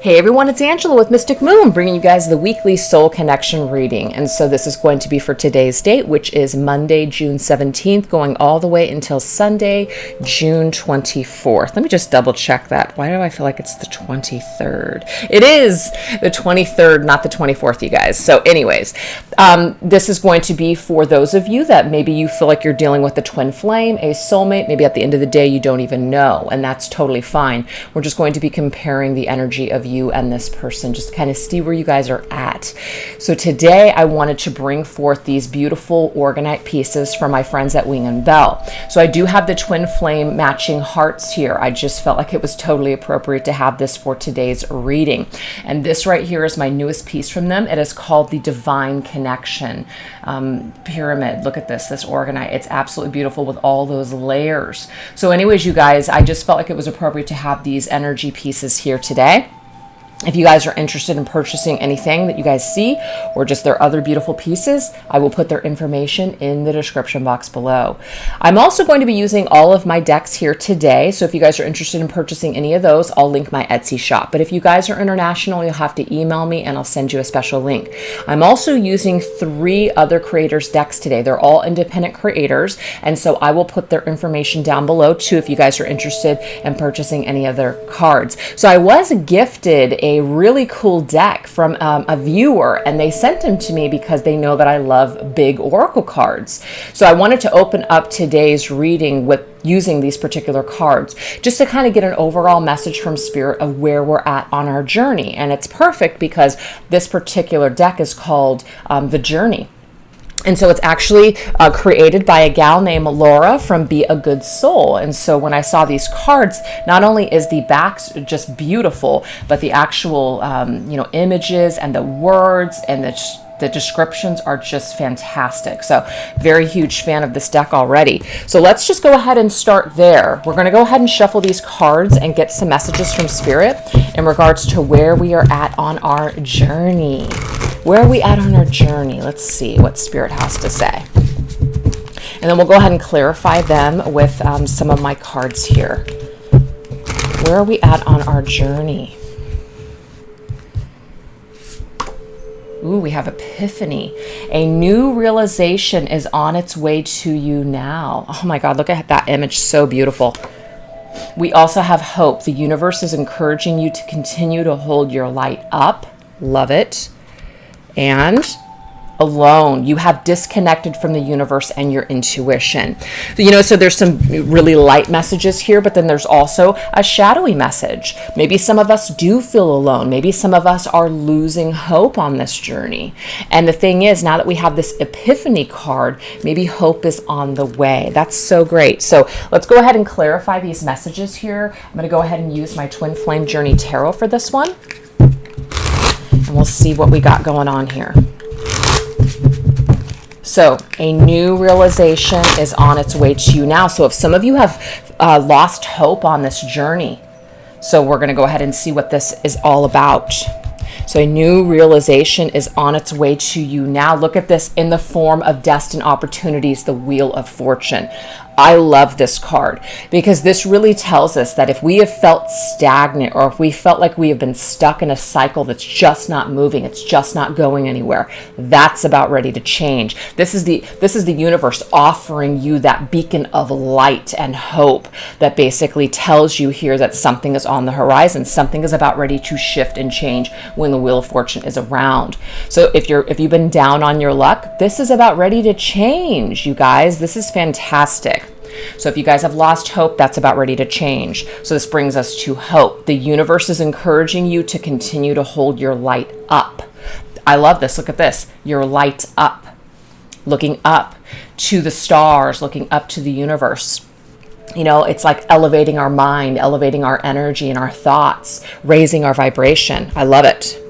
Hey everyone, it's Angela with Mystic Moon, bringing you guys the weekly soul connection reading. And so this is going to be for today's date, which is Monday, June 17th, going all the way until Sunday, June 24th. Let me just double check that. Why do I feel like it's the 23rd? It is the 23rd, not the 24th, you guys. So anyways, this is going to be for those of you that maybe you feel like you're dealing with a twin flame, a soulmate. Maybe at the end of the day, you don't even know, and that's totally fine. We're just going to be comparing the energy of you and this person, just kind of see where you guys are at. So today I wanted to bring forth these beautiful Orgonite pieces from my friends at Wing and Bell. So I do have the twin flame matching hearts here. I just felt like it was totally appropriate to have this for today's reading. And this right here is my newest piece from them. It is called the Divine Connection Pyramid. Look at this Orgonite. It's absolutely beautiful with all those layers. So anyways, you guys, I just felt like it was appropriate to have these energy pieces here today. If you guys are interested in purchasing anything that you guys see or just their other beautiful pieces, I will put their information in the description box below. I'm also going to be using all of my decks here today. So if you guys are interested in purchasing any of those, I'll link my Etsy shop. But if you guys are international, you'll have to email me and I'll send you a special link. I'm also using 3 other creators' decks today. They're all independent creators. And so I will put their information down below too if you guys are interested in purchasing any of their cards. So I was gifted a really cool deck from a viewer, and they sent them to me because they know that I love big oracle cards. So I wanted to open up today's reading with using these particular cards just to kind of get an overall message from spirit of where we're at on our journey. And it's perfect because this particular deck is called The Journey. And so it's actually created by a gal named Laura from Be a Good Soul. And so when I saw these cards, not only is the back just beautiful, but the actual images and the words and the descriptions are just fantastic. So very huge fan of this deck already. So let's just go ahead and start there. We're going to go ahead and shuffle these cards and get some messages from spirit in regards to where we are at on our journey. Where are we at on our journey? Let's see what spirit has to say. And then we'll go ahead and clarify them with some of my cards here. Where are we at on our journey? Ooh, we have Epiphany. A new realization is on its way to you now. Oh my God, look at that image. So beautiful. We also have hope. The universe is encouraging you to continue to hold your light up. Love it. And alone, you have disconnected from the universe and your intuition. So there's some really light messages here, but then there's also a shadowy message. Maybe some of us do feel alone. Maybe some of us are losing hope on this journey. And the thing is, now that we have this Epiphany card, maybe hope is on the way. That's so great. So let's go ahead and clarify these messages here. I'm going to go ahead and use my Twin Flame Journey Tarot for this one. And we'll see what we got going on here. So a new realization is on its way to you now. So if some of you have lost hope on this journey, so we're going to go ahead and see what this is all about. So a new realization is on its way to you now. Look at this in the form of destined opportunities, the Wheel of Fortune. I love this card because this really tells us that if we have felt stagnant or if we felt like we have been stuck in a cycle that's just not moving, it's just not going anywhere, that's about ready to change. This is the universe offering you that beacon of light and hope that basically tells you here that something is on the horizon, something is about ready to shift and change when the Wheel of Fortune is around. So if you've been down on your luck, this is about ready to change, you guys. This is fantastic. So if you guys have lost hope, that's about ready to change. So this brings us to hope. The universe is encouraging you to continue to hold your light up. I love this. Look at this. Your light up. Looking up to the stars, looking up to the universe. It's like elevating our mind, elevating our energy and our thoughts, raising our vibration. I love it.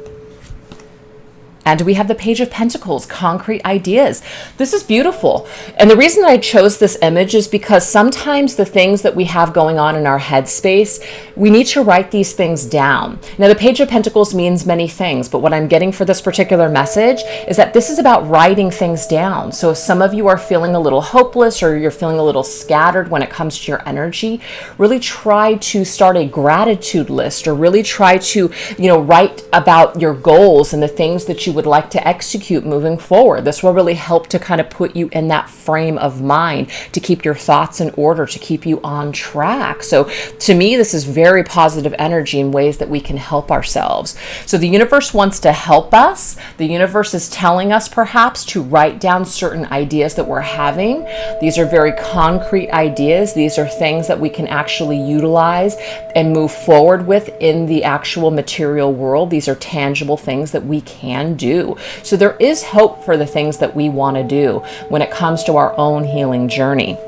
And we have the Page of Pentacles, concrete ideas. This is beautiful. And the reason I chose this image is because sometimes the things that we have going on in our headspace, we need to write these things down. Now, the Page of Pentacles means many things, but what I'm getting for this particular message is that this is about writing things down. So if some of you are feeling a little hopeless or you're feeling a little scattered when it comes to your energy, really try to start a gratitude list, or really try to, write about your goals and the things that you would like to execute moving forward. This will really help to kind of put you in that frame of mind to keep your thoughts in order, to keep you on track. So to me, this is very positive energy in ways that we can help ourselves. So the universe wants to help us. The universe is telling us perhaps to write down certain ideas that we're having. These are very concrete ideas. These are things that we can actually utilize and move forward with in the actual material world. These are tangible things that we can do. So there is hope for the things that we want to do when it comes to our own healing journey.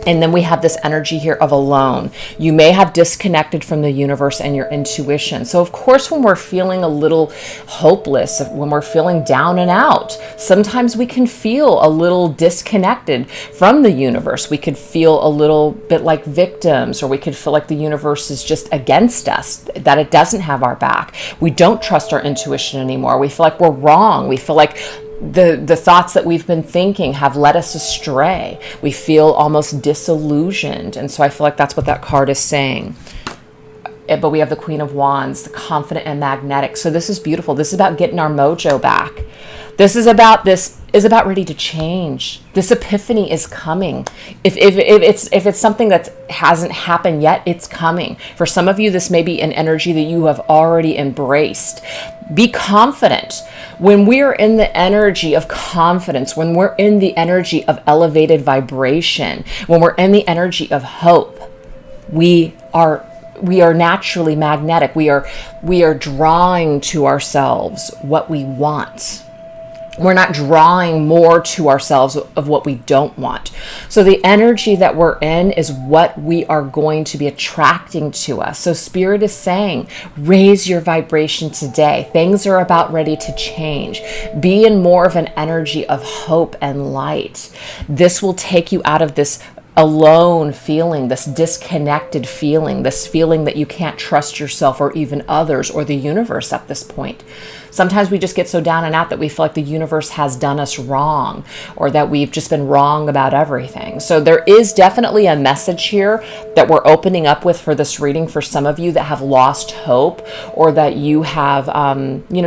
And then we have this energy here of alone. You may have disconnected from the universe and your intuition. So of course, when we're feeling a little hopeless, when we're feeling down and out, sometimes we can feel a little disconnected from the universe. We could feel a little bit like victims, or we could feel like the universe is just against us, that it doesn't have our back. We don't trust our intuition anymore. We feel like we're wrong. We feel like the thoughts that we've been thinking have led us astray. We feel almost disillusioned. And so I feel like that's what that card is saying. But we have the Queen of Wands, the confident and magnetic. So this is beautiful. This is about getting our mojo back. This is about ready to change. This epiphany is coming. If it's something that hasn't happened yet, it's coming. For some of you, this may be an energy that you have already embraced. Be confident. When we're in the energy of confidence, when we're in the energy of elevated vibration, when we're in the energy of hope, we are naturally magnetic. We are drawing to ourselves what we want. We're not drawing more to ourselves of what we don't want. So the energy that we're in is what we are going to be attracting to us. So Spirit is saying, raise your vibration today. Things are about ready to change. Be in more of an energy of hope and light. This will take you out of this alone feeling, this disconnected feeling, this feeling that you can't trust yourself or even others or the universe at this point. Sometimes we just get so down and out that we feel like the universe has done us wrong, or that we've just been wrong about everything. So there is definitely a message here that we're opening up with for this reading for some of you that have lost hope, or that you have,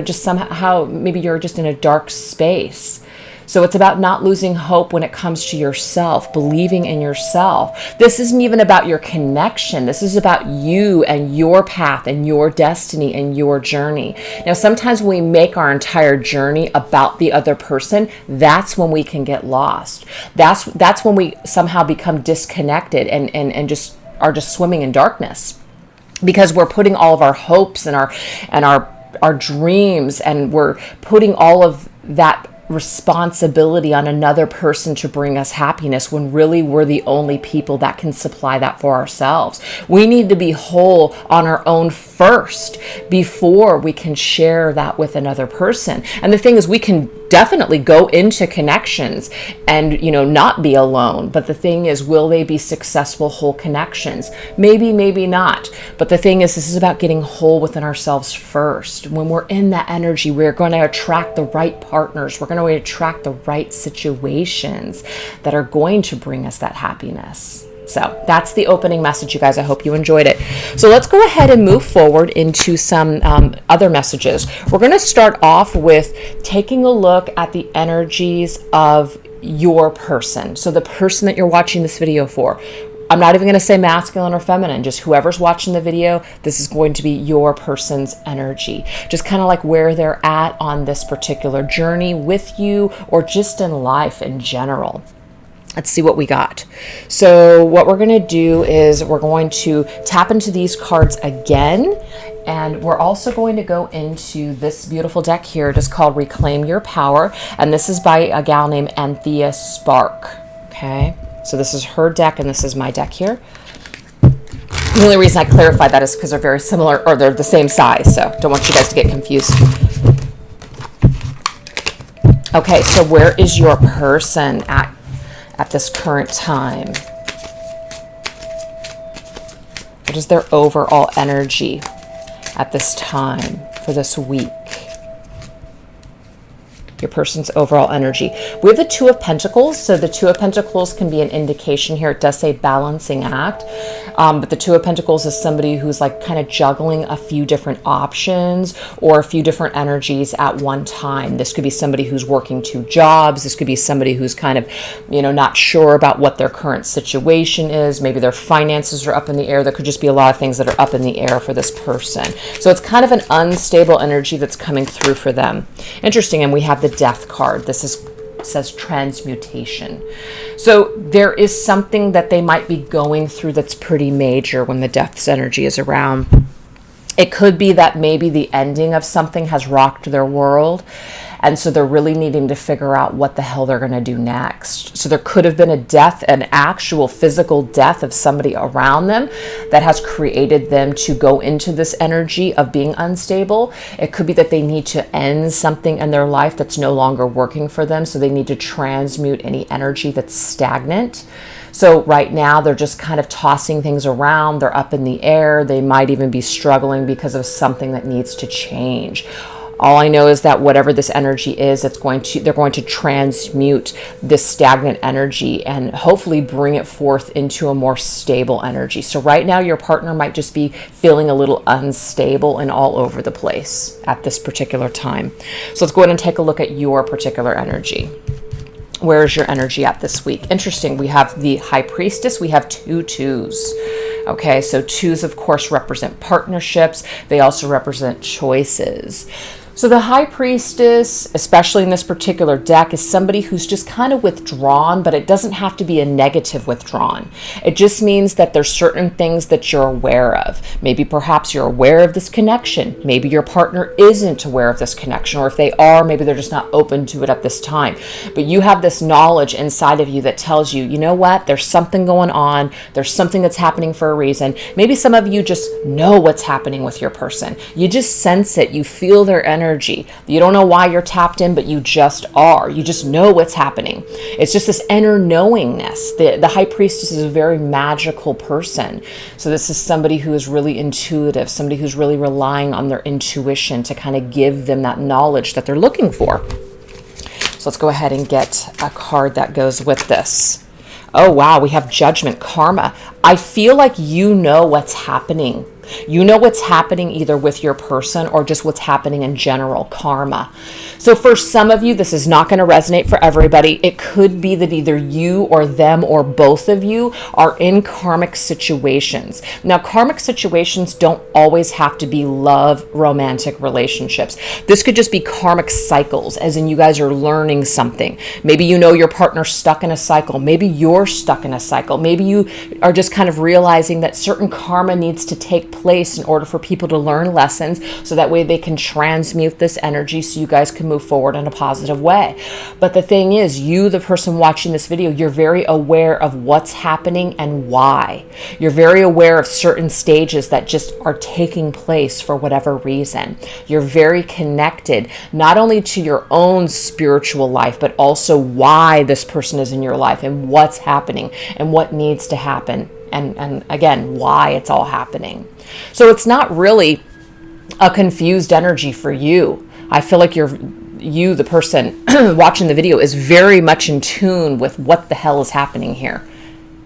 just somehow, maybe you're just in a dark space. So it's about not losing hope when it comes to yourself, believing in yourself. This isn't even about your connection. This is about you and your path and your destiny and your journey. Now, sometimes when we make our entire journey about the other person, that's when we can get lost. That's when we somehow become disconnected and just are just swimming in darkness, because we're putting all of our hopes and our dreams, and we're putting all of that responsibility on another person to bring us happiness, when really we're the only people that can supply that for ourselves. We need to be whole on our own first before we can share that with another person. And the thing is, we can definitely go into connections and not be alone, but the thing is, will they be successful whole connections? Maybe not. But the thing is, this is about getting whole within ourselves first. When we're in that energy, we're going to attract the right partners. We're going to attract the right situations that are going to bring us that happiness. So that's the opening message, you guys. I hope you enjoyed it. So let's go ahead and move forward into some other messages. We're going to start off with taking a look at the energies of your person. So the person that you're watching this video for. I'm not even going to say masculine or feminine, just whoever's watching the video, this is going to be your person's energy. Just kind of like where they're at on this particular journey with you, or just in life in general. Let's see what we got. So what we're going to do is we're going to tap into these cards again. And we're also going to go into this beautiful deck here. It is called Reclaim Your Power. And this is by a gal named Anthea Spark. Okay. So this is her deck and this is my deck here. The only reason I clarify that is because they're very similar, or they're the same size. So don't want you guys to get confused. Okay, so where is your person at this current time? What is their overall energy at this time for this week? Your person's overall energy. We have the Two of Pentacles. So the Two of Pentacles can be an indication here. It does say balancing act. But the Two of Pentacles is somebody who's like kind of juggling a few different options or a few different energies at one time. This could be somebody who's working two jobs. This could be somebody who's kind of, not sure about what their current situation is. Maybe their finances are up in the air. There could just be a lot of things that are up in the air for this person. So it's kind of an unstable energy that's coming through for them. Interesting. And we have the Death card. This says transmutation. So there is something that they might be going through that's pretty major when the Death's energy is around. It could be that maybe the ending of something has rocked their world, and so they're really needing to figure out what the hell they're going to do next. So there could have been a death, an actual physical death of somebody around them that has created them to go into this energy of being unstable. It could be that they need to end something in their life that's no longer working for them, so they need to transmute any energy that's stagnant. So right now they're just kind of tossing things around. They're up in the air. They might even be struggling because of something that needs to change. All I know is that whatever this energy is, they're going to transmute this stagnant energy and hopefully bring it forth into a more stable energy. So right now your partner might just be feeling a little unstable and all over the place at this particular time. So let's go ahead and take a look at your particular energy. Where is your energy at this week? Interesting. We have the High Priestess. We have two twos. Okay, so twos, of course, represent partnerships. They also represent choices. So the High Priestess, especially in this particular deck, is somebody who's just kind of withdrawn, but it doesn't have to be a negative withdrawn. It just means that there's certain things that you're aware of. Maybe perhaps you're aware of this connection. Maybe your partner isn't aware of this connection, or if they are, maybe they're just not open to it at this time. But you have this knowledge inside of you that tells you, you know what, there's something going on. There's something that's happening for a reason. Maybe some of you just know what's happening with your person. You just sense it. You feel their energy. You don't know why you're tapped in, but you just are. You just know what's happening. It's just this inner knowingness. The High Priestess is a very magical person. So this is somebody who is really intuitive, somebody who's really relying on their intuition to kind of give them that knowledge that they're looking for. So let's go ahead and get a card that goes with this. Oh, wow. We have Judgment, Karma. I feel like you know what's happening. You know what's happening either with your person or just what's happening in general, karma. So for some of you, this is not going to resonate for everybody. It could be that either you or them or both of you are in karmic situations. Now, karmic situations don't always have to be love, romantic relationships. This could just be karmic cycles, as in you guys are learning something. Maybe you know your partner's stuck in a cycle. Maybe you're stuck in a cycle. Maybe you are just kind of realizing that certain karma needs to take place in order for people to learn lessons, so that way they can transmute this energy so you guys can move forward in a positive way. But the thing is, you, the person watching this video, you're very aware of what's happening and why. You're very aware of certain stages that just are taking place for whatever reason. You're very connected not only to your own spiritual life, but also why this person is in your life and what's happening and what needs to happen. And again, why it's all happening. So it's not really a confused energy for you. I feel like you, the person watching the video, is very much in tune with what the hell is happening here.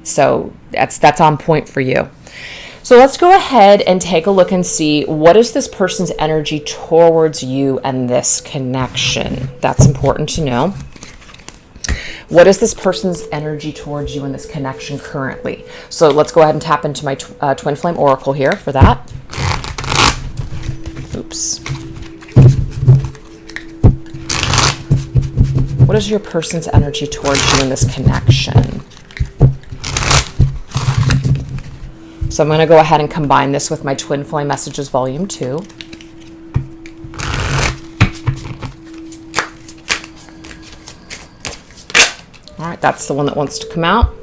So that's on point for you. So let's go ahead and take a look and see, what is this person's energy towards you and this connection? That's important to know. What is this person's energy towards you in this connection currently? So let's go ahead and tap into my Twin Flame Oracle here for that. Oops. What is your person's energy towards you in this connection? So I'm going to go ahead and combine this with my Twin Flame Messages Volume 2. All right, that's the one that wants to come out.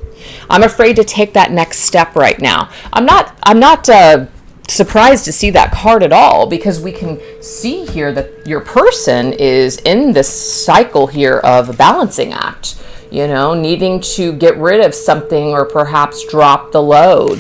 I'm afraid to take that next step right now. I'm not surprised to see that card at all, because we can see here that your person is in this cycle here of a balancing act, needing to get rid of something or perhaps drop the load,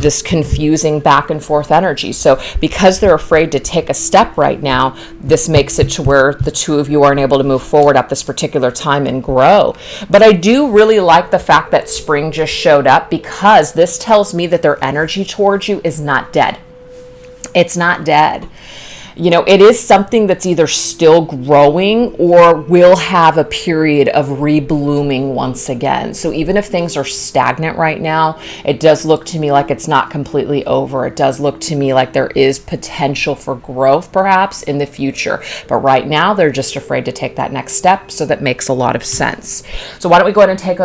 this confusing back and forth energy. So because they're afraid to take a step right now, this makes it to where the two of you aren't able to move forward at this particular time and grow. But I do really like the fact that spring just showed up, because this tells me that their energy towards you is not dead. It's not dead. It is something that's either still growing or will have a period of reblooming once again. So even if things are stagnant right now, it does look to me like it's not completely over. It does look to me like there is potential for growth perhaps in the future. But right now, they're just afraid to take that next step. So that makes a lot of sense. So why don't we go ahead and take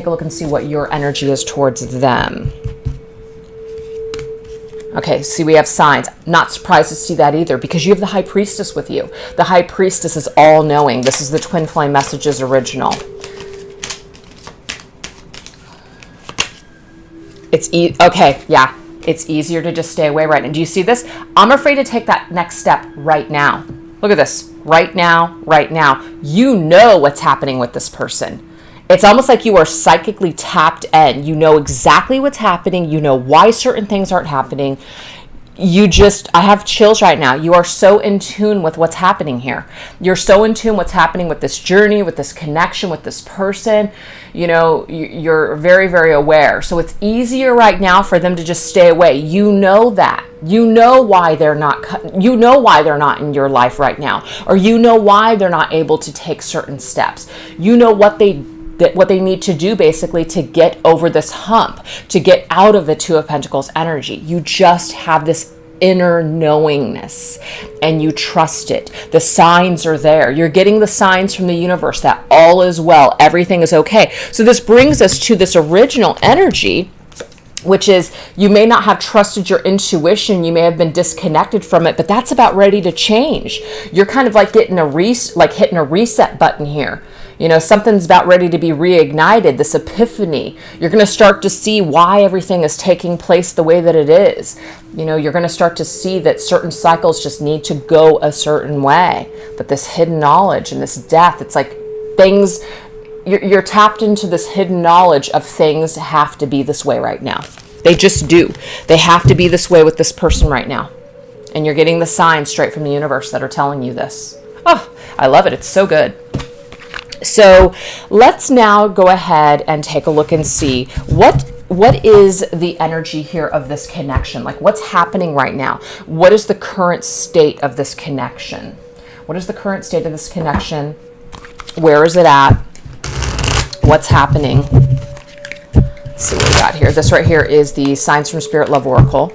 a look and see what your energy is towards them. Okay, see, we have signs. Not surprised to see that either, because you have the High Priestess with you. The High Priestess is all-knowing. This is the Twin Flame Messages original. Okay, yeah. It's easier to just stay away right now. Do you see this? I'm afraid to take that next step right now. Look at this. Right now, right now. You know what's happening with this person. It's almost like you are psychically tapped in. You know exactly what's happening. You know why certain things aren't happening. I have chills right now. You are so in tune with what's happening here. You're so in tune with what's happening with this journey, with this connection, with this person. You're very, very aware. So it's easier right now for them to just stay away. You know that. You know why they're not in your life right now, or you know why they're not able to take certain steps. You know what they need to do basically to get over this hump, to get out of the Two of Pentacles energy. You just have this inner knowingness and you trust it. The signs are there. You're getting the signs from the universe that all is well, everything is okay. So this brings us to this original energy, which is you may not have trusted your intuition. You may have been disconnected from it, but that's about ready to change. You're kind of like hitting a reset button here. Something's about ready to be reignited, this epiphany. You're going to start to see why everything is taking place the way that it is. You're going to start to see that certain cycles just need to go a certain way. But this hidden knowledge and this death, it's like things, you're tapped into this hidden knowledge of things have to be this way right now. They just do. They have to be this way with this person right now. And you're getting the signs straight from the universe that are telling you this. Oh, I love it. It's so good. So let's now go ahead and take a look and see what is the energy here of this connection? Like what's happening right now? What is the current state of this connection? What is the current state of this connection? Where is it at? What's happening? Let's see what we got here. This right here is the Signs from Spirit Love Oracle.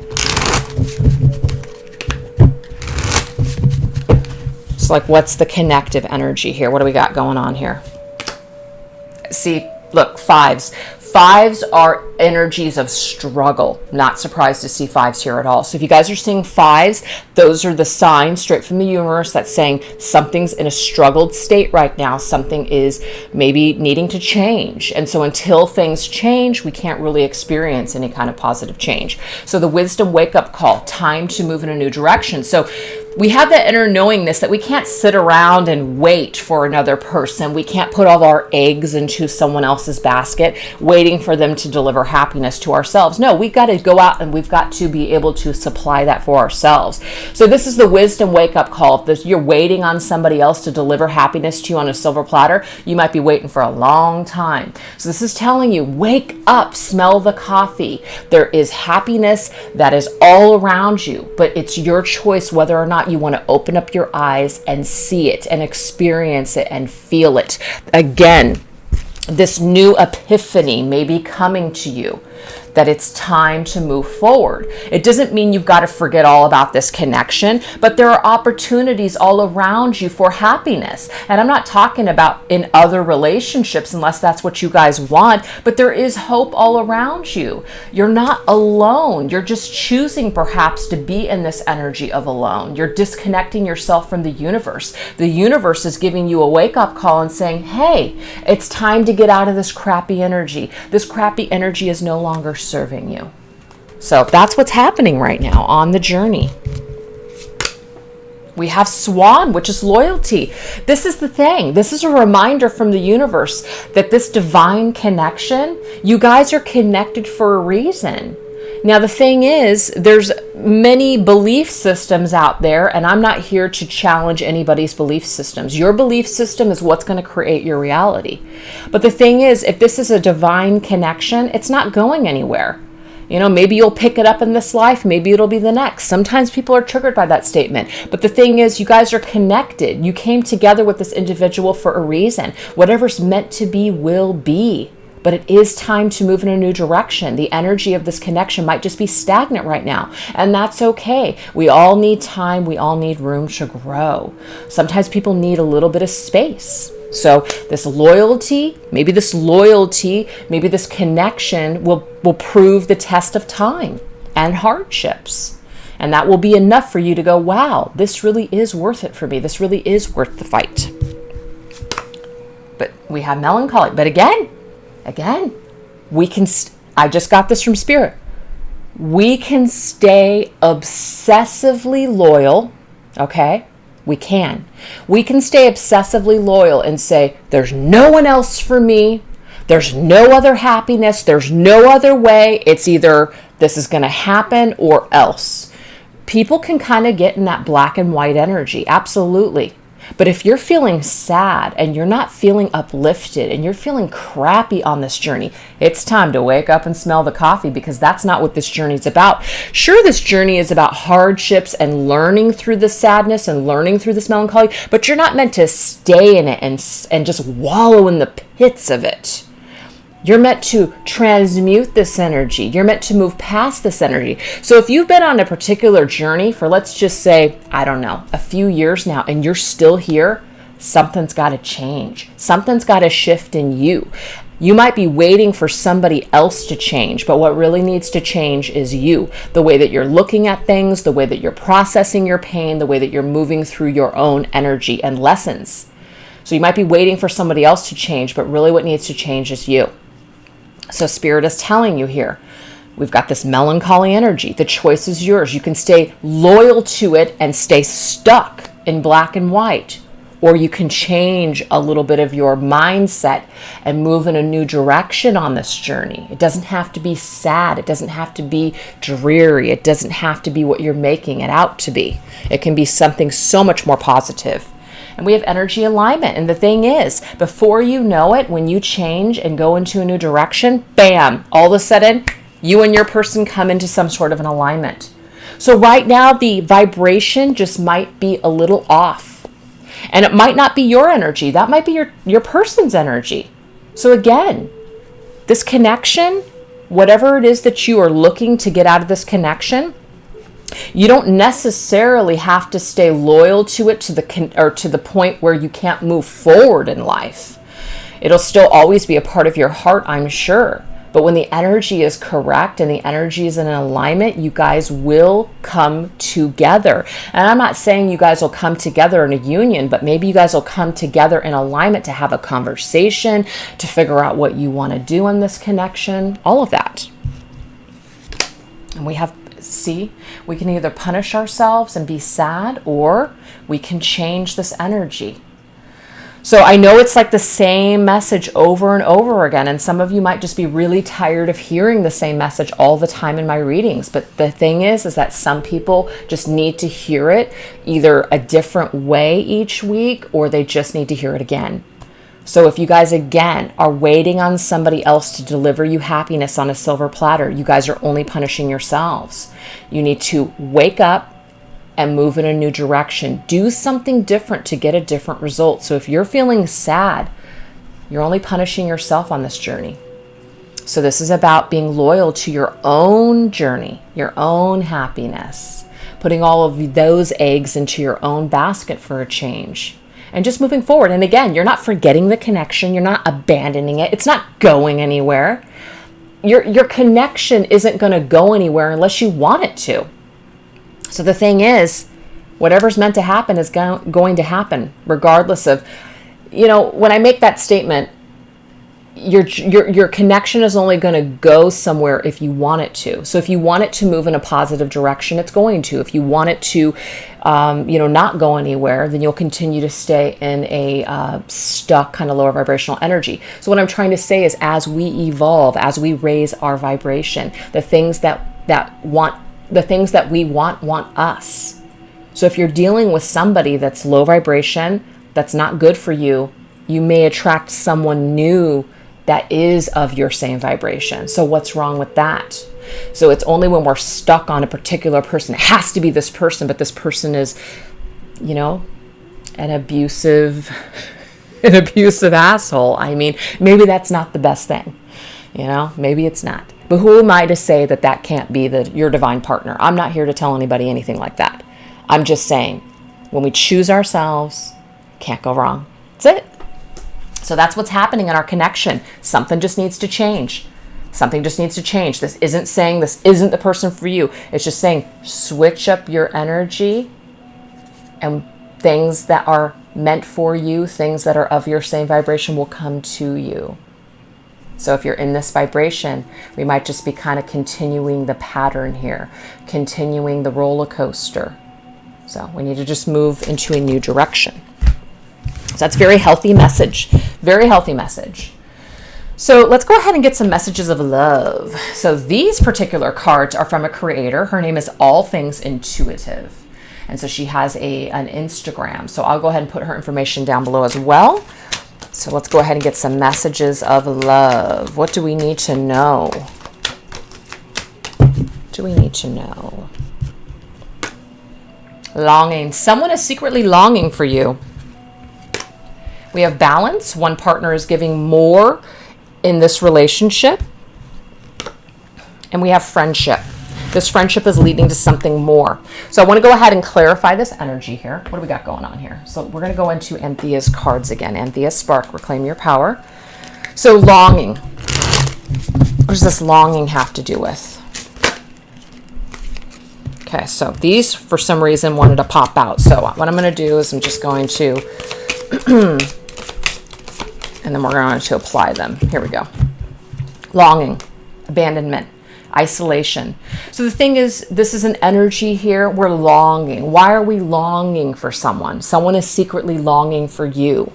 Like what's the connective energy here? What do we got going on here? See, look, fives are energies of struggle. Not surprised to see fives here at all. So if you guys are seeing fives, those are the signs straight from the universe that's saying something's in a struggled state right now. Something is maybe needing to change. And so until things change, we can't really experience any kind of positive change. So the wisdom wake up call, time to move in a new direction. So we have that inner knowingness that we can't sit around and wait for another person. We can't put all of our eggs into someone else's basket, waiting for them to deliver happiness to ourselves. No, we've got to go out and we've got to be able to supply that for ourselves. So this is the wisdom wake-up call. If you're waiting on somebody else to deliver happiness to you on a silver platter, you might be waiting for a long time. So this is telling you, wake up, smell the coffee. There is happiness that is all around you, but it's your choice whether or not you want to open up your eyes and see it and experience it and feel it. Again, this new epiphany may be coming to you, that it's time to move forward. It doesn't mean you've got to forget all about this connection, but there are opportunities all around you for happiness. And I'm not talking about in other relationships unless that's what you guys want, but there is hope all around you. You're not alone. You're just choosing perhaps to be in this energy of alone. You're disconnecting yourself from the universe. The universe is giving you a wake-up call and saying, hey, it's time to get out of this crappy energy. This crappy energy is no longer serving you. So that's what's happening right now on the journey. We have Swan, which is loyalty. This is the thing. This is a reminder from the universe that this divine connection, you guys are connected for a reason. Now, the thing is, there's many belief systems out there, and I'm not here to challenge anybody's belief systems. Your belief system is what's going to create your reality. But the thing is, if this is a divine connection, it's not going anywhere. You know, maybe you'll pick it up in this life, maybe it'll be the next. Sometimes people are triggered by that statement. But the thing is, you guys are connected. You came together with this individual for a reason. Whatever's meant to be will be. But it is time to move in a new direction. The energy of this connection might just be stagnant right now. And that's okay. We all need time. We all need room to grow. Sometimes people need a little bit of space. So this loyalty, maybe this connection will prove the test of time and hardships. And that will be enough for you to go, wow, this really is worth it for me. This really is worth the fight. But we have melancholy. But again, we can, I just got this from Spirit. We can stay obsessively loyal, okay? We can stay obsessively loyal and say, there's no one else for me. There's no other happiness. There's no other way. It's either this is going to happen or else. People can kind of get in that black and white energy. Absolutely. But if you're feeling sad and you're not feeling uplifted and you're feeling crappy on this journey, it's time to wake up and smell the coffee, because that's not what this journey is about. Sure, this journey is about hardships and learning through the sadness and learning through this melancholy, but you're not meant to stay in it and just wallow in the pits of it. You're meant to transmute this energy. You're meant to move past this energy. So if you've been on a particular journey for, let's just say, I don't know, a few years now, and you're still here, something's got to change. Something's got to shift in you. You might be waiting for somebody else to change, but what really needs to change is you. The way that you're looking at things, the way that you're processing your pain, the way that you're moving through your own energy and lessons. So you might be waiting for somebody else to change, but really what needs to change is you. So Spirit is telling you here, we've got this melancholy energy. The choice is yours. You can stay loyal to it and stay stuck in black and white, or you can change a little bit of your mindset and move in a new direction on this journey. It doesn't have to be sad. It doesn't have to be dreary. It doesn't have to be what you're making it out to be. It can be something so much more positive. And we have energy alignment. And the thing is, before you know it, when you change and go into a new direction, bam, all of a sudden, you and your person come into some sort of an alignment. So right now, the vibration just might be a little off. And it might not be your energy. That might be your person's energy. So again, this connection, whatever it is that you are looking to get out of this connection, you don't necessarily have to stay loyal to it to the point where you can't move forward in life. It'll still always be a part of your heart, I'm sure. But when the energy is correct and the energy is in alignment, you guys will come together. And I'm not saying you guys will come together in a union, but maybe you guys will come together in alignment to have a conversation, to figure out what you want to do in this connection, all of that. And we can either punish ourselves and be sad, or we can change this energy. So I know it's like the same message over and over again, and some of you might just be really tired of hearing the same message all the time in my readings. But the thing is that some people just need to hear it either a different way each week, or they just need to hear it again. So if you guys, again, are waiting on somebody else to deliver you happiness on a silver platter, you guys are only punishing yourselves. You need to wake up and move in a new direction. Do something different to get a different result. So if you're feeling sad, you're only punishing yourself on this journey. So this is about being loyal to your own journey, your own happiness, putting all of those eggs into your own basket for a change. And just moving forward. And again, you're not forgetting the connection. You're not abandoning it. It's not going anywhere. Your connection isn't going to go anywhere unless you want it to. So the thing is, whatever's meant to happen is going to happen, regardless of, when I make that statement, your connection is only going to go somewhere if you want it to. So if you want it to move in a positive direction, it's going to. If you want it to, not go anywhere, then you'll continue to stay in a stuck kind of lower vibrational energy. So what I'm trying to say is, as we evolve, as we raise our vibration, the things that we want us. So if you're dealing with somebody that's low vibration, that's not good for you, you may attract someone new that is of your same vibration. So what's wrong with that? So it's only when we're stuck on a particular person. It has to be this person, but this person is, an abusive asshole. I mean, maybe that's not the best thing. Maybe it's not. But who am I to say that can't be your divine partner? I'm not here to tell anybody anything like that. I'm just saying, when we choose ourselves, can't go wrong. That's it. So that's what's happening in our connection. Something just needs to change. Something just needs to change. This isn't saying this isn't the person for you. It's just saying switch up your energy, and things that are meant for you, things that are of your same vibration will come to you. So if you're in this vibration, we might just be kind of continuing the pattern here, continuing the roller coaster. So we need to just move into a new direction. So that's a very healthy message. Very healthy message. So let's go ahead and get some messages of love. So these particular cards are from a creator. Her name is All Things Intuitive. And so she has an Instagram. So I'll go ahead and put her information down below as well. So let's go ahead and get some messages of love. What do we need to know? Longing. Someone is secretly longing for you. We have balance. One partner is giving more in this relationship. And we have friendship. This friendship is leading to something more. So I want to go ahead and clarify this energy here. What do we got going on here? So we're going to go into Anthea's cards again. Anthea Spark, reclaim your power. So longing. What does this longing have to do with? Okay, so these, for some reason, wanted to pop out. So what I'm going to do is I'm just going to, and then we're going to apply them. Here we go. Longing, abandonment, isolation. So the thing is, this is an energy here. We're longing. Why are we longing for someone? Someone is secretly longing for you.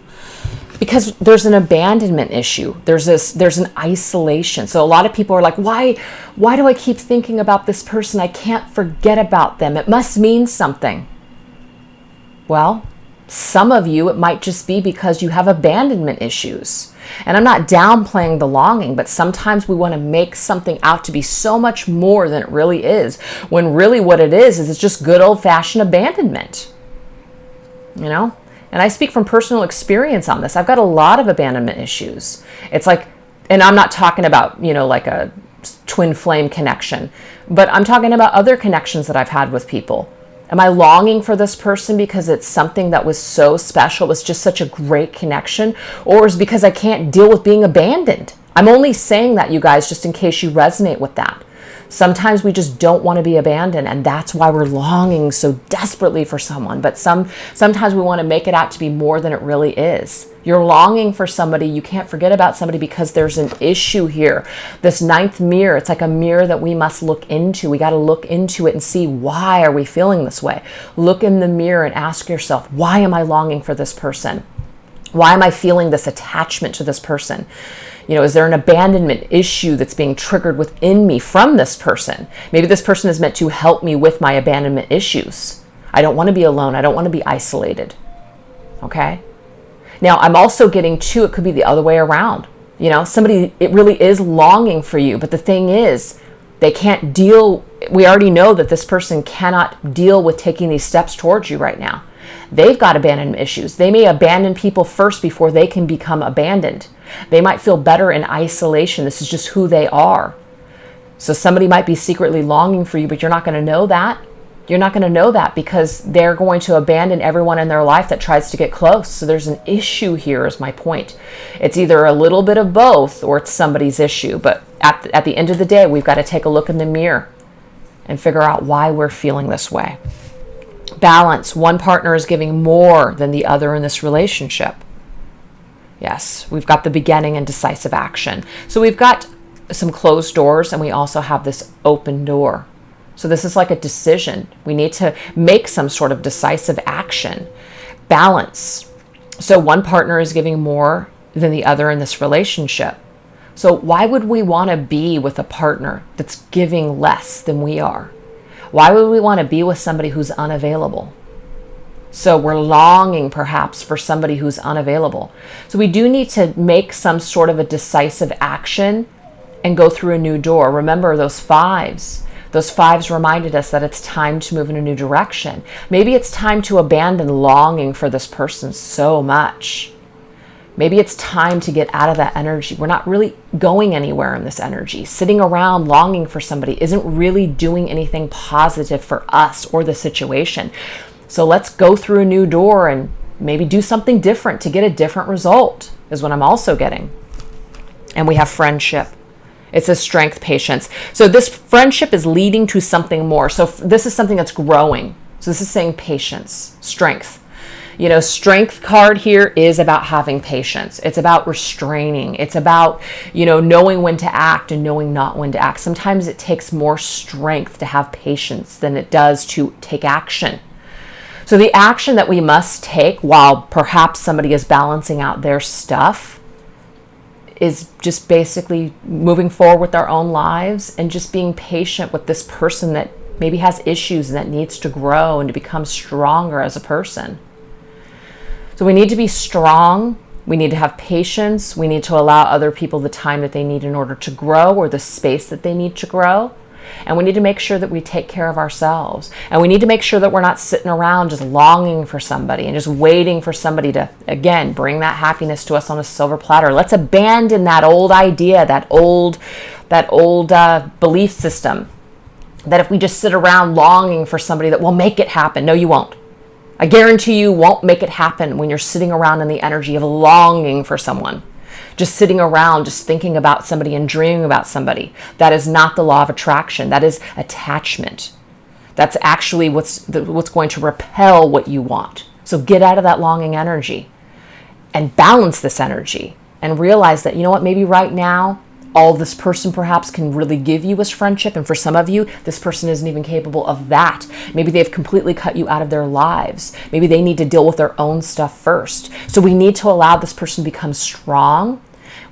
Because there's an abandonment issue. There's an isolation. So a lot of people are like, why do I keep thinking about this person? I can't forget about them. It must mean something. Well, some of you, it might just be because you have abandonment issues. And I'm not downplaying the longing, but sometimes we want to make something out to be so much more than it really is, when really what it is it's just good old-fashioned abandonment. And I speak from personal experience on this. I've got a lot of abandonment issues. It's like, and I'm not talking about, like a twin flame connection, but I'm talking about other connections that I've had with people. Am I longing for this person because it's something that was so special, it was just such a great connection? Or is it because I can't deal with being abandoned? I'm only saying that, you guys, just in case you resonate with that. Sometimes we just don't want to be abandoned, and that's why we're longing so desperately for someone. But sometimes we want to make it out to be more than it really is. You're longing for somebody. You can't forget about somebody because there's an issue here. This ninth mirror, it's like a mirror that we must look into. We got to look into it and see, why are we feeling this way? Look in the mirror and ask yourself, why am I longing for this person? Why am I feeling this attachment to this person? Is there an abandonment issue that's being triggered within me from this person? Maybe this person is meant to help me with my abandonment issues. I don't want to be alone. I don't want to be isolated. Okay? Now, I'm also getting to, it could be the other way around. Somebody, it really is longing for you. But the thing is, they can't deal. We already know that this person cannot deal with taking these steps towards you right now. They've got abandonment issues. They may abandon people first before they can become abandoned. They might feel better in isolation. This is just who they are. So somebody might be secretly longing for you, but you're not going to know that. You're not going to know that because they're going to abandon everyone in their life that tries to get close. So there's an issue here, is my point. It's either a little bit of both or it's somebody's issue. But at the end of the day, we've got to take a look in the mirror and figure out why we're feeling this way. Balance. One partner is giving more than the other in this relationship. Yes, we've got the beginning and decisive action. So we've got some closed doors and we also have this open door. So this is like a decision. We need to make some sort of decisive action. Balance. So one partner is giving more than the other in this relationship. So why would we want to be with a partner that's giving less than we are? Why would we want to be with somebody who's unavailable? So we're longing perhaps for somebody who's unavailable. So we do need to make some sort of a decisive action and go through a new door. Remember those fives. Those fives reminded us that it's time to move in a new direction. Maybe it's time to abandon longing for this person so much. Maybe it's time to get out of that energy. We're not really going anywhere in this energy. Sitting around longing for somebody isn't really doing anything positive for us or the situation. So let's go through a new door and maybe do something different to get a different result, is what I'm also getting. And we have friendship. It's a strength, patience. So this friendship is leading to something more. So this is something that's growing. So this is saying patience, strength. You know, strength card here is about having patience. It's about restraining. It's about, you know, knowing when to act and knowing not when to act. Sometimes it takes more strength to have patience than it does to take action. So the action that we must take while perhaps somebody is balancing out their stuff is just basically moving forward with our own lives and just being patient with this person that maybe has issues and that needs to grow and to become stronger as a person. So we need to be strong. We need to have patience. We need to allow other people the time that they need in order to grow, or the space that they need to grow. And we need to make sure that we take care of ourselves. And we need to make sure that we're not sitting around just longing for somebody and just waiting for somebody to, again, bring that happiness to us on a silver platter. Let's abandon that old idea, that old belief system, that if we just sit around longing for somebody that will make it happen. No, you won't. I guarantee you won't make it happen when you're sitting around in the energy of longing for someone. Just sitting around, just thinking about somebody and dreaming about somebody. That is not the law of attraction. That is attachment. That's actually what's going to repel what you want. So get out of that longing energy and balance this energy and realize that, you know what, maybe right now, all this person perhaps can really give you is friendship. And for some of you, this person isn't even capable of that. Maybe they've completely cut you out of their lives. Maybe they need to deal with their own stuff first. So we need to allow this person to become strong.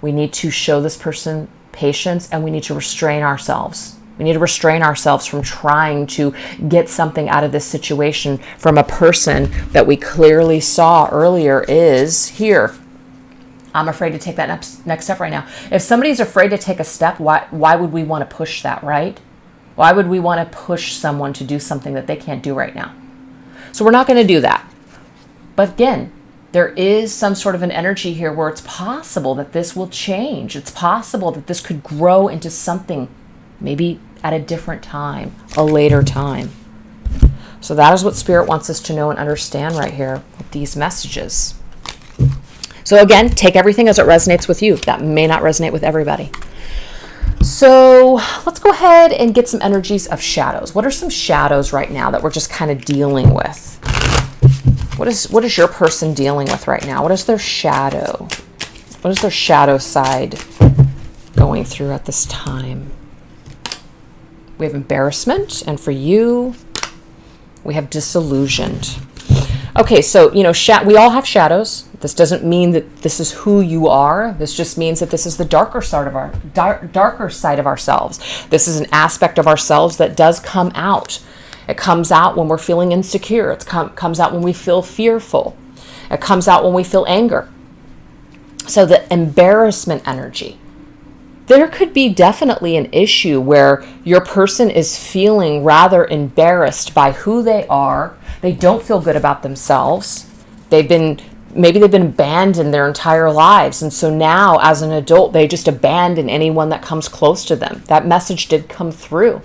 We need to show this person patience, and we need to restrain ourselves. We need to restrain ourselves from trying to get something out of this situation from a person that we clearly saw earlier is here. I'm afraid to take that next step right now. If somebody's afraid to take a step, why would we want to push that, right? Why would we want to push someone to do something that they can't do right now? So we're not going to do that. But again, there is some sort of an energy here where it's possible that this will change. It's possible that this could grow into something maybe at a different time, a later time. So that is what Spirit wants us to know and understand right here with these messages. So again, take everything as it resonates with you. That may not resonate with everybody. So let's go ahead and get some energies of shadows. What are some shadows right now that we're just kind of dealing with? What is your person dealing with right now? What is their shadow? What is their shadow side going through at this time? We have embarrassment, and for you, we have disillusioned. Okay, so, you know, we all have shadows. This doesn't mean that this is who you are. This just means that this is the darker side of ourselves. This is an aspect of ourselves that does come out. It comes out when we're feeling insecure. It comes out when we feel fearful. It comes out when we feel anger. So the embarrassment energy. There could be definitely an issue where your person is feeling rather embarrassed by who they are. They don't feel good about themselves. Maybe they've been abandoned their entire lives. And so now as an adult, they just abandon anyone that comes close to them. That message did come through.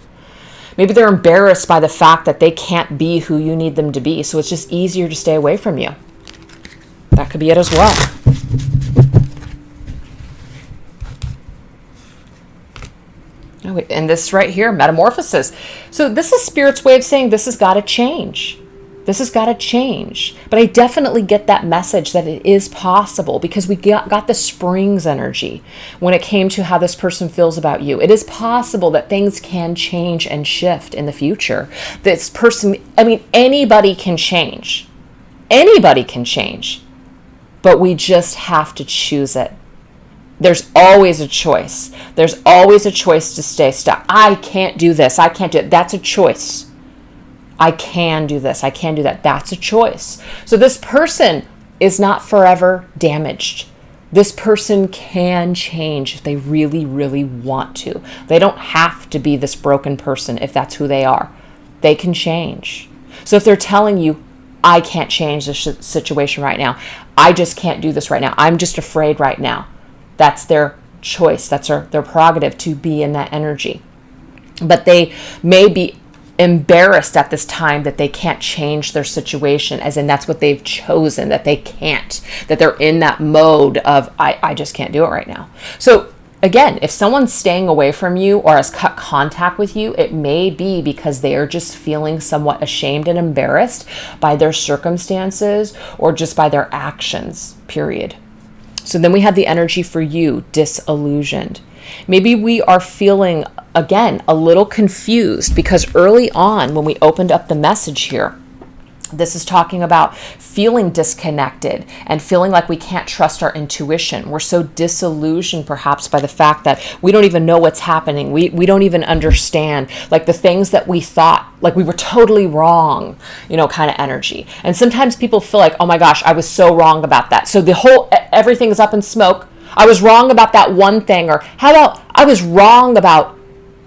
Maybe they're embarrassed by the fact that they can't be who you need them to be. So it's just easier to stay away from you. That could be it as well. And this right here, metamorphosis. So this is Spirit's way of saying this has got to change. This has got to change. But I definitely get that message that it is possible, because we got the springs energy when it came to how this person feels about you. It is possible that things can change and shift in the future. This person, I mean, anybody can change. Anybody can change. But we just have to choose it. There's always a choice. There's always a choice to stay stuck. I can't do this. I can't do it. That's a choice. I can do this. I can do that. That's a choice. So this person is not forever damaged. This person can change if they really, really want to. They don't have to be this broken person if that's who they are. They can change. So if they're telling you, I can't change this situation right now, I just can't do this right now, I'm just afraid right now, that's their choice. That's their prerogative to be in that energy. But they may be embarrassed at this time that they can't change their situation, as in that's what they've chosen, that they can't, that they're in that mode of, I just can't do it right now. So again, if someone's staying away from you or has cut contact with you, it may be because they are just feeling somewhat ashamed and embarrassed by their circumstances or just by their actions, period. So then we have the energy for you, disillusioned. Maybe we are feeling, again, a little confused, because early on when we opened up the message here, this is talking about feeling disconnected and feeling like we can't trust our intuition. We're so disillusioned perhaps by the fact that we don't even know what's happening. We don't even understand, like, the things that we thought, like we were totally wrong, kind of energy. And sometimes people feel like, oh my gosh, I was so wrong about that. So everything is up in smoke. I was wrong about that one thing. Or how about I was wrong about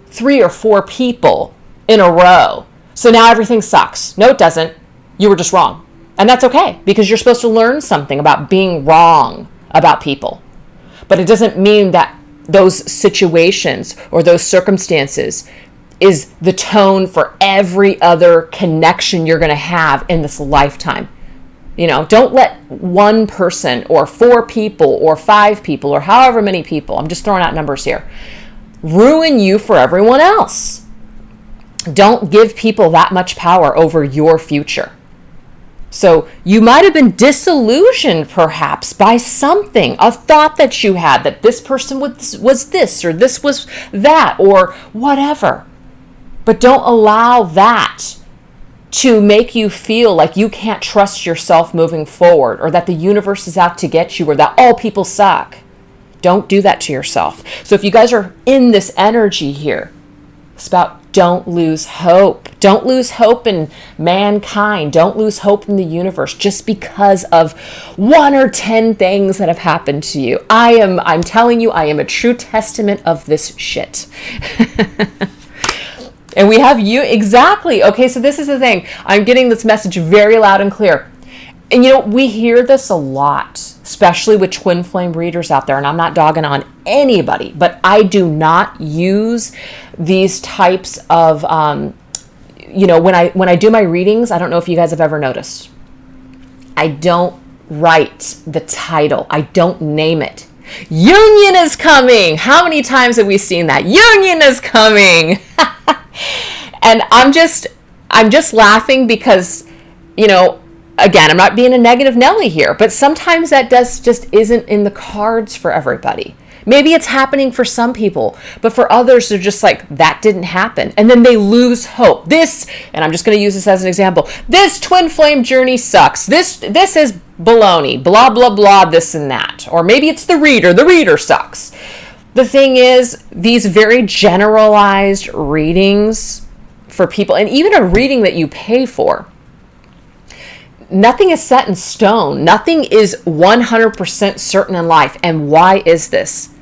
3 or 4 people in a row. So now everything sucks. No, it doesn't. You were just wrong. And that's okay, because you're supposed to learn something about being wrong about people. But it doesn't mean that those situations or those circumstances is the tone for every other connection you're going to have in this lifetime. Don't let one person or 4 people or 5 people or however many people, I'm just throwing out numbers here, ruin you for everyone else. Don't give people that much power over your future. So you might have been disillusioned perhaps by something, a thought that you had that this person was this or this was that or whatever. But don't allow that to make you feel like you can't trust yourself moving forward, or that the universe is out to get you, or that all people suck. Don't do that to yourself. So if you guys are in this energy here, it's about don't lose hope. Don't lose hope in mankind. Don't lose hope in the universe just because of 1 or 10 things that have happened to you. I'm telling you, I am a true testament of this shit. And we have you, exactly. Okay, so this is the thing. I'm getting this message very loud and clear. And we hear this a lot, especially with twin flame readers out there. And I'm not dogging on anybody, but I do not use these types of, when I do my readings, I don't know if you guys have ever noticed, I don't write the title. I don't name it. Union is coming. How many times have we seen that? Union is coming. And I'm just laughing because, again, I'm not being a negative Nelly here, but sometimes that just isn't in the cards for everybody. Maybe it's happening for some people, but for others, they're just like, that didn't happen. And then they lose hope. And I'm just going to use this as an example. This twin flame journey sucks. This is baloney, blah, blah, blah, this and that. Or maybe it's the reader sucks. The thing is, these very generalized readings for people, and even a reading that you pay for, nothing is set in stone. Nothing is 100% certain in life. And why is this?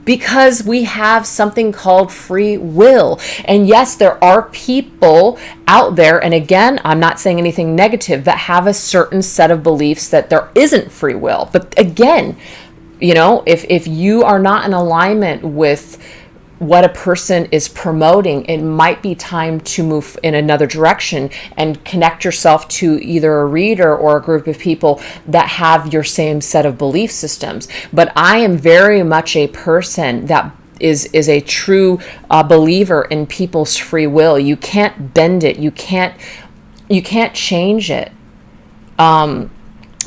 Because we have something called free will. And yes, there are people out there, and again, I'm not saying anything negative, that have a certain set of beliefs that there isn't free will. But again, if you are not in alignment with what a person is promoting, it might be time to move in another direction and connect yourself to either a reader or a group of people that have your same set of belief systems. But I am very much a person that is a true believer in people's free will. You can't bend it. You can't You can't change it.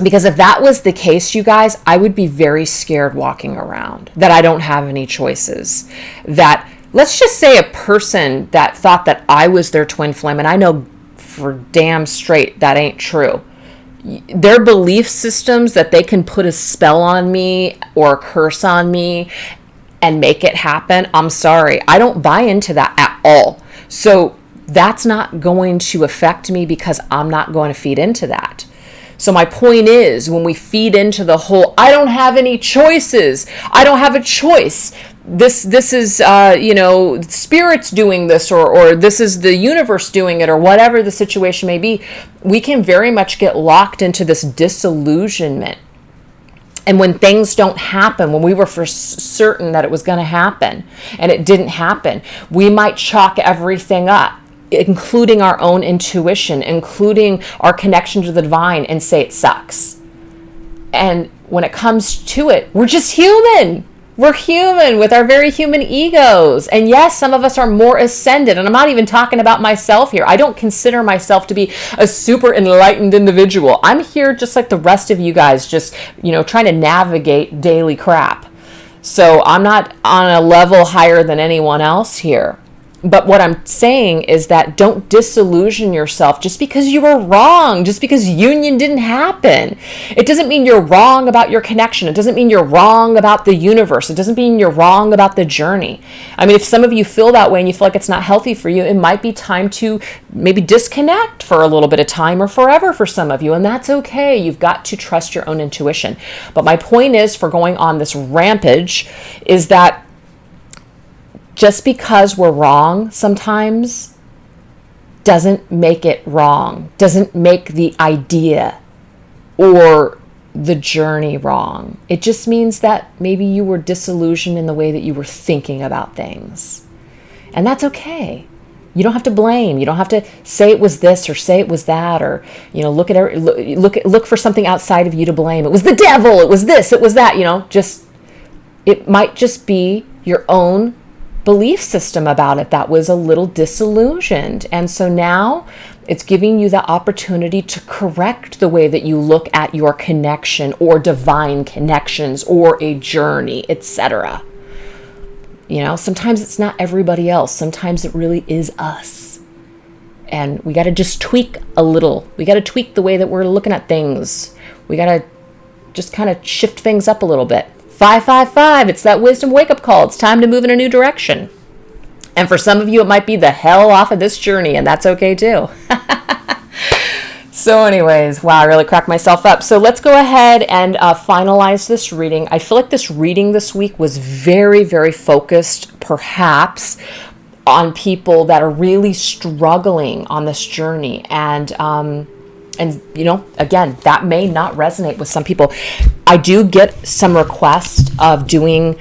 Because if that was the case, you guys, I would be very scared walking around, that I don't have any choices. That, let's just say a person that thought that I was their twin flame, and I know for damn straight that ain't true. Their belief systems that they can put a spell on me or a curse on me and make it happen, I'm sorry, I don't buy into that at all. So that's not going to affect me because I'm not going to feed into that. So my point is, when we feed into the whole, I don't have any choices, I don't have a choice, this is, spirit's doing this, or this is the universe doing it, or whatever the situation may be, we can very much get locked into this disillusionment. And when things don't happen, when we were for certain that it was going to happen and it didn't happen, we might chalk everything up, including our own intuition, including our connection to the divine, and say it sucks. And when it comes to it, we're just human. We're human with our very human egos. And yes, some of us are more ascended. And I'm not even talking about myself here. I don't consider myself to be a super enlightened individual. I'm here just like the rest of you guys, just, trying to navigate daily crap. So I'm not on a level higher than anyone else here. But what I'm saying is that don't disillusion yourself just because you were wrong, just because union didn't happen. It doesn't mean you're wrong about your connection. It doesn't mean you're wrong about the universe. It doesn't mean you're wrong about the journey. I mean, if some of you feel that way and you feel like it's not healthy for you, it might be time to maybe disconnect for a little bit of time, or forever for some of you, and that's okay. You've got to trust your own intuition. But my point is, for going on this rampage, is that just because we're wrong sometimes doesn't make it wrong, doesn't make the idea or the journey wrong. It just means that maybe you were disillusioned in the way that you were thinking about things. And that's okay. You don't have to blame. You don't have to say it was this or say it was that, or look for something outside of you to blame. It was the devil, it was this, it was that, it might just be your own belief system about it that was a little disillusioned. And so now it's giving you the opportunity to correct the way that you look at your connection or divine connections or a journey, etc. Sometimes it's not everybody else. Sometimes it really is us. And we got to just tweak a little. We got to tweak the way that we're looking at things. We got to just kind of shift things up a little bit. 555, it's that wisdom wake-up call. It's time to move in a new direction. And for some of you, it might be the hell off of this journey, and that's okay too. So anyways, wow, I really cracked myself up. So let's go ahead and finalize this reading. I feel like this reading this week was very, very focused, perhaps, on people that are really struggling on this journey. And again, that may not resonate with some people. I do get some requests of doing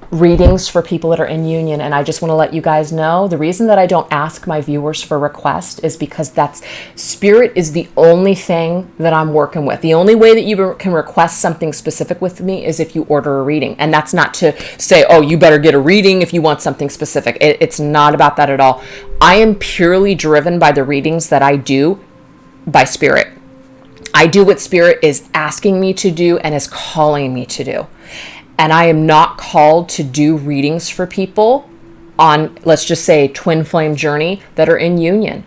readings for people that are in union, and I just want to let you guys know the reason that I don't ask my viewers for requests is because spirit is the only thing that I'm working with. The only way that you can request something specific with me is if you order a reading, and that's not to say, oh, you better get a reading if you want something specific. It's not about that at all. I am purely driven by the readings that I do by spirit. I do what spirit is asking me to do and is calling me to do. And I am not called to do readings for people on, let's just say, twin flame journey that are in union.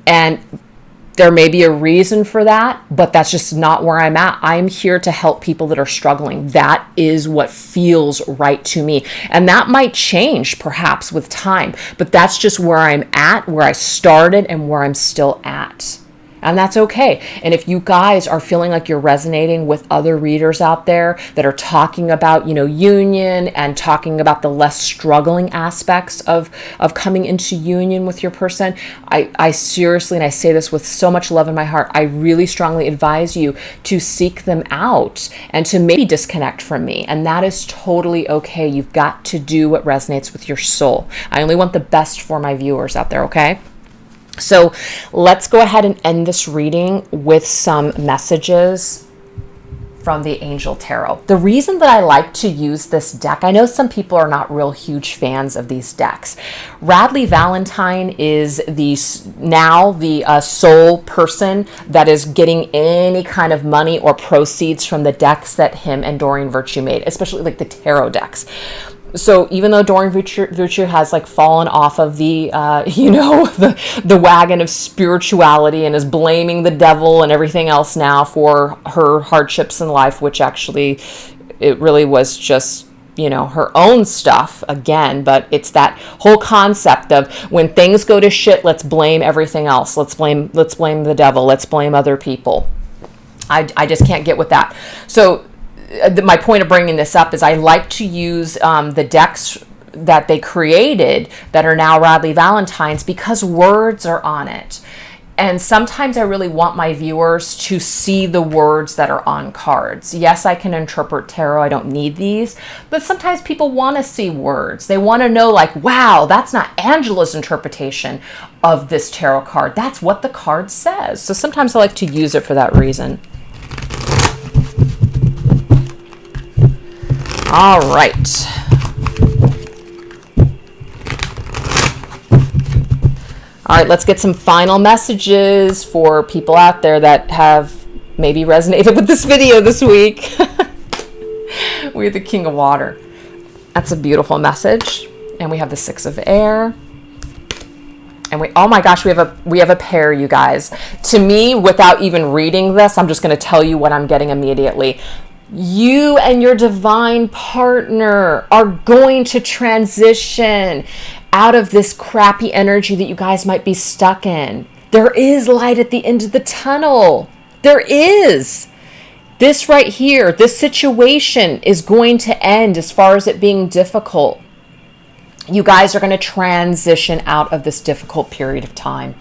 And there may be a reason for that, but that's just not where I'm at. I'm here to help people that are struggling. That is what feels right to me. And that might change perhaps with time, but that's just where I'm at, where I started and where I'm still at. And that's okay. And if you guys are feeling like you're resonating with other readers out there that are talking about, union and talking about the less struggling aspects of coming into union with your person, I seriously, and I say this with so much love in my heart, I really strongly advise you to seek them out and to maybe disconnect from me. And that is totally okay. You've got to do what resonates with your soul. I only want the best for my viewers out there, okay? So let's go ahead and end this reading with some messages from the Angel Tarot. The reason that I like to use this deck, I know some people are not real huge fans of these decks. Radley Valentine is the sole person that is getting any kind of money or proceeds from the decks that him and Doreen Virtue made, especially like the tarot decks. So even though Doreen Virtue has like fallen off of the, the wagon of spirituality and is blaming the devil and everything else now for her hardships in life, which actually it really was just, her own stuff again. But it's that whole concept of when things go to shit, let's blame everything else. Let's blame the devil. Let's blame other people. I just can't get with that. So my point of bringing this up is I like to use the decks that they created that are now Radley Valentine's because words are on it. And sometimes I really want my viewers to see the words that are on cards. Yes, I can interpret tarot. I don't need these. But sometimes people want to see words. They want to know like, wow, that's not Angela's interpretation of this tarot card. That's what the card says. So sometimes I like to use it for that reason. All right. All right, let's get some final messages for people out there that have maybe resonated with this video this week. We have the King of Water. That's a beautiful message. And we have the Six of Air. And oh my gosh, we have a pair, you guys. To me, without even reading this, I'm just going to tell you what I'm getting immediately. You and your divine partner are going to transition out of this crappy energy that you guys might be stuck in. There is light at the end of the tunnel. There is. This right here, this situation is going to end as far as it being difficult. You guys are going to transition out of this difficult period of time.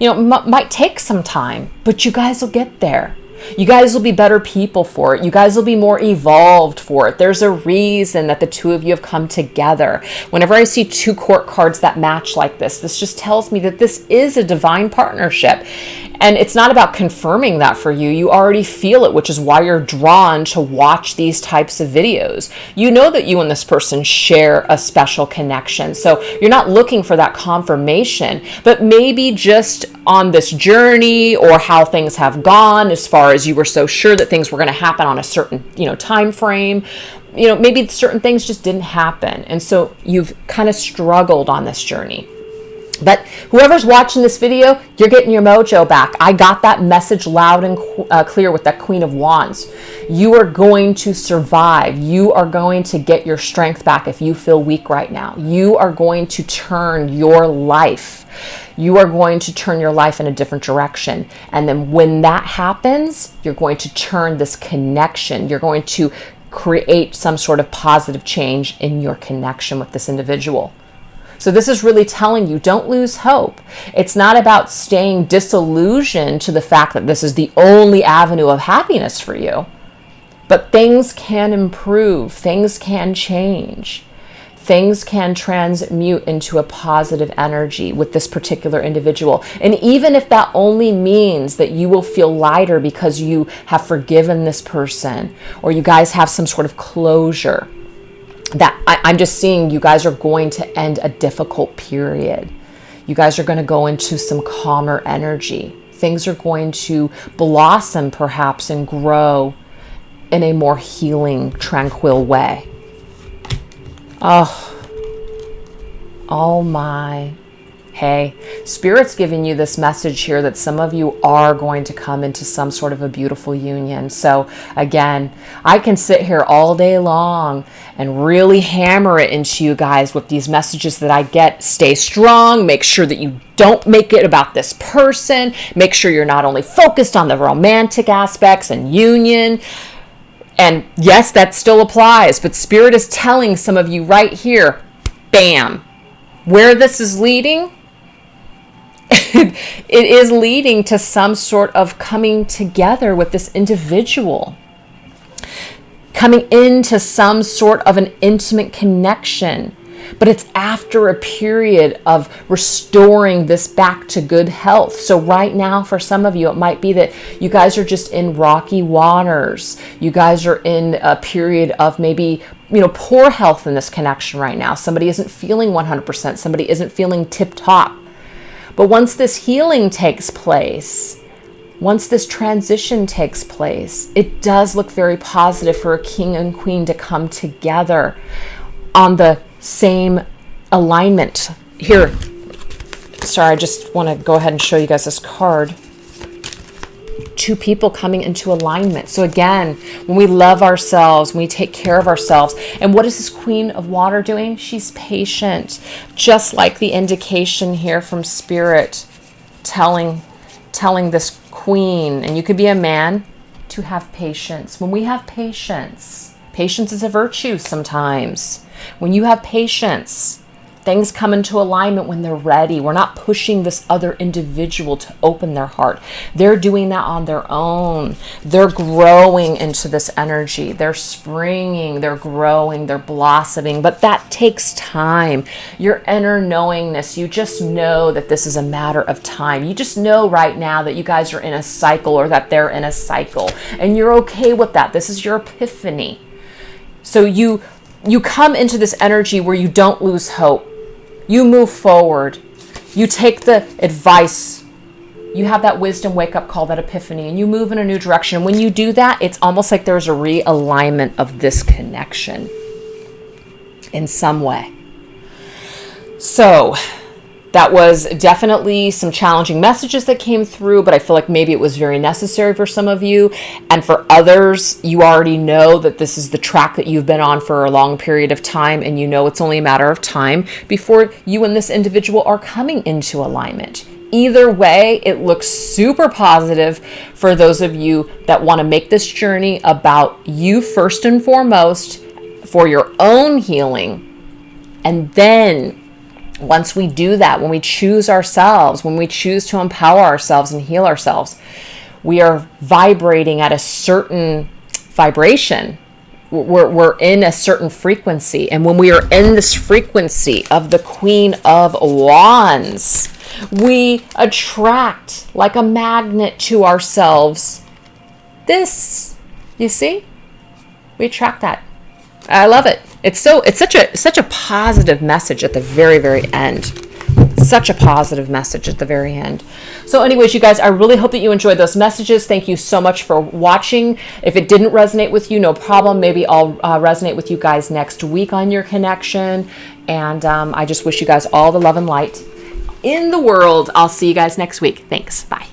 It might take some time, but you guys will get there. You guys will be better people for it. You guys will be more evolved for it. There's a reason that the two of you have come together. Whenever I see two court cards that match like this just tells me that this is a divine partnership. And it's not about confirming that for you. You already feel it, which is why you're drawn to watch these types of videos. You know that you and this person share a special connection. So you're not looking for that confirmation, but maybe just on this journey or how things have gone as far as you were so sure that things were going to happen on a certain, time frame. Maybe certain things just didn't happen. And so you've kind of struggled on this journey. But whoever's watching this video, you're getting your mojo back. I got that message loud and clear with that Queen of Wands. You are going to survive. You are going to get your strength back if you feel weak right now. You are going to turn your life. You are going to turn your life in a different direction. And then when that happens, you're going to turn this connection. You're going to create some sort of positive change in your connection with this individual. So this is really telling you, don't lose hope. It's not about staying disillusioned to the fact that this is the only avenue of happiness for you. But things can improve. Things can change. Things can transmute into a positive energy with this particular individual. And even if that only means that you will feel lighter because you have forgiven this person or you guys have some sort of closure, that I'm just seeing you guys are going to end a difficult period. You guys are going to go into some calmer energy. Things are going to blossom perhaps and grow in a more healing, tranquil way. Oh my. Hey, Spirit's giving you this message here that some of you are going to come into some sort of a beautiful union. So again, I can sit here all day long and really hammer it into you guys with these messages that I get. Stay strong. Make sure that you don't make it about this person. Make sure you're not only focused on the romantic aspects and union. And yes, that still applies, but Spirit is telling some of you right here, bam, where this is leading, it is leading to some sort of coming together with this individual, coming into some sort of an intimate connection. But it's after a period of restoring this back to good health. So right now, for some of you, it might be that you guys are just in rocky waters. You guys are in a period of maybe, poor health in this connection right now. Somebody isn't feeling 100%. Somebody isn't feeling tip-top. But once this healing takes place, once this transition takes place, it does look very positive for a king and queen to come together on the same alignment. Here, sorry, I just want to go ahead and show you guys this card. Two people coming into alignment. So again, when we love ourselves, when we take care of ourselves, and what is this Queen of Water doing? She's patient, just like the indication here from Spirit telling this queen, and you could be a man, to have patience. When we have patience, patience is a virtue sometimes. When you have patience, things come into alignment when they're ready. We're not pushing this other individual to open their heart. They're doing that on their own. They're growing into this energy. They're springing, they're growing, they're blossoming. But that takes time. Your inner knowingness, you just know that this is a matter of time. You just know right now that you guys are in a cycle, or that they're in a cycle. And you're okay with that. This is your epiphany. So you come into this energy where you don't lose hope. You move forward. You take the advice. You have that wisdom wake-up call, that epiphany, and you move in a new direction. When you do that, it's almost like there's a realignment of this connection in some way. So that was definitely some challenging messages that came through, but I feel like maybe it was very necessary for some of you. And for others, you already know that this is the track that you've been on for a long period of time, and you know it's only a matter of time before you and this individual are coming into alignment. Either way, it looks super positive for those of you that want to make this journey about you first and foremost, for your own healing. And then once we do that, when we choose ourselves, when we choose to empower ourselves and heal ourselves, we are vibrating at a certain vibration. We're in a certain frequency. And when we are in this frequency of the Queen of Wands, we attract like a magnet to ourselves this. You see? We attract that. I love it. It's such a positive message at the very, very end. Such a positive message at the very end. So anyways, you guys, I really hope that you enjoyed those messages. Thank you so much for watching. If it didn't resonate with you, no problem. Maybe I'll resonate with you guys next week on your connection. And I just wish you guys all the love and light in the world. I'll see you guys next week. Thanks. Bye.